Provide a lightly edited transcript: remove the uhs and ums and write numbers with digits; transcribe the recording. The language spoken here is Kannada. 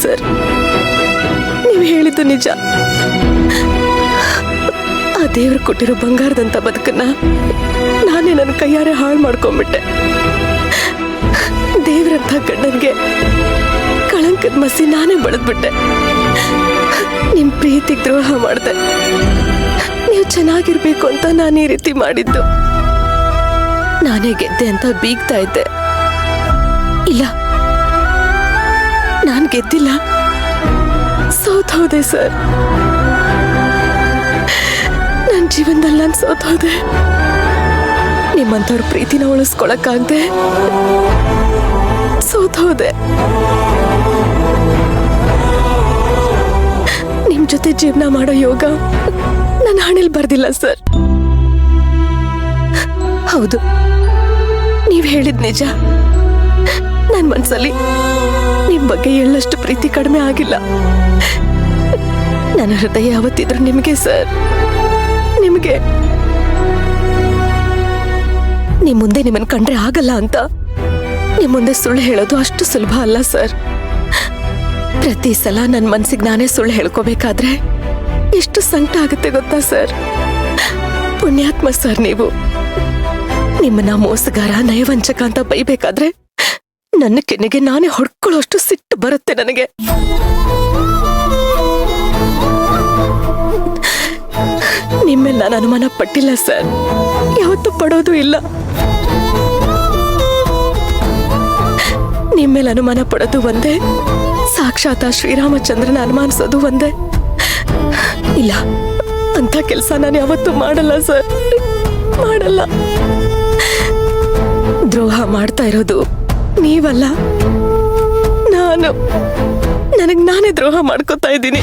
ಸರ್, ನೀವು ಹೇಳಿದ್ದು ನಿಜ. ಆ ದೇವ್ರು ಕೊಟ್ಟಿರೋ ಬಂಗಾರದಂತ ಬದುಕನ್ನ ನಾನೇ ನನ್ನ ಕೈಯಾರೆ ಹಾಳು ಮಾಡ್ಕೊಂಡ್ಬಿಟ್ಟೆ. ದೇವ್ರಂತ ಗಂಡನ್ಗೆ ಕಳಂಕದ ಮಸಿ ನಾನೇ ಬಳದ್ಬಿಟ್ಟೆ. ನಿಮ್ ಪ್ರೀತಿಗೆ ದ್ರೋಹ ಮಾಡ್ದೆ. ನೀವು ಚೆನ್ನಾಗಿರ್ಬೇಕು ಅಂತ ನಾನು ಈ ರೀತಿ ಮಾಡಿದ್ದು. ನಾನೇ ಗೆದ್ದೆ ಅಂತ ಬೀಗ್ತಾ ಇದ್ದೆ. ಇಲ್ಲ, ನಾನ್ ಗೆದ್ದಿಲ್ಲ, ಸೋತೋದೆ ಸರ್. ನನ್ನ ಜೀವನದಲ್ಲಿ ನಾನು ಸೋತೋದೆ. ನಿಮ್ಮಂಥವ್ರ ಪ್ರೀತಿನ ಉಳಿಸ್ಕೊಳಕ್ಕಾಗ್ದೆ ಸೋತೋದೆ. ನಿಮ್ ಜೊತೆ ಜೀವನ ಮಾಡೋ ಯೋಗ ನನ್ನ ಹಣೆಲ್ ಬರ್ದಿಲ್ಲ ಸರ್. ಹೌದು, ನೀವ್ ಹೇಳಿದ್ ನಿಜ. ನನ್ ಮನ್ಸಲ್ಲಿ ನಿಮ್ ಬಗ್ಗೆ ಎಳ್ಳಷ್ಟು ಪ್ರೀತಿ ಕಡಿಮೆ ಆಗಿಲ್ಲ. ನನ್ನ ಹೃದಯ ಯಾವತ್ತಿದ್ರು ನಿಮ್ಗೆ ಸರ್, ನಿಮ್ಗೆ. ನಿಮ್ ಮುಂದೆ ನಿಮ್ಮನ್ ಕಂಡ್ರೆ ಆಗಲ್ಲ ಅಂತ ನಿಮ್ ಮುಂದೆ ಸುಳ್ಳು ಹೇಳೋದು ಅಷ್ಟು ಸುಲಭ ಅಲ್ಲ ಸರ್. ಪ್ರತಿ ಸಲ ನನ್ನ ಮನ್ಸಿಗೆ ನಾನೇ ಸುಳ್ಳು ಹೇಳ್ಕೋಬೇಕಾದ್ರೆ ಎಷ್ಟು ಸಂಕಟ ಆಗುತ್ತೆ ಗೊತ್ತಾ ಸರ್. ಪುಣ್ಯಾತ್ಮ ಸರ್ ನೀವು. ನಿಮ್ಮನ್ನ ಮೋಸಗಾರ, ನಯವಂಚಕ ಅಂತ ಬೈಬೇಕಾದ್ರೆ ನನ್ನ ಕೆನ್ನೆಗೆ ನಾನೇ ಹೊಡ್ಕೊಳ್ಳೋಷ್ಟು ಸಿಟ್ಟು ಬರುತ್ತೆ ನನಗೆ. ನಿಮ್ಮೇಲೆ ನಾನು ಅನುಮಾನ ಪಟ್ಟಿಲ್ಲ ಸರ್, ಯಾವತ್ತೂ ಪಡೋದು ಇಲ್ಲ. ನಿಮ್ಮೇಲೆ ಅನುಮಾನ ಪಡೋದು ಒಂದೇ, ಸಾಕ್ಷಾತ್ ಶ್ರೀರಾಮಚಂದ್ರನ ಅನುಮಾನಿಸೋದು ಒಂದೇ. ಇಲ್ಲ, ಅಂತ ಕೆಲಸ ನಾನು ಯಾವತ್ತೂ ಮಾಡಲ್ಲ ಸರ್, ಮಾಡಲ್ಲ. ದ್ರೋಹ ಮಾಡ್ತಾ ಇರೋದು ನೀವಲ್ಲ, ನಾನು. ನನಗ್ ನಾನೇ ದ್ರೋಹ ಮಾಡ್ಕೋತಾ ಇದ್ದೀನಿ.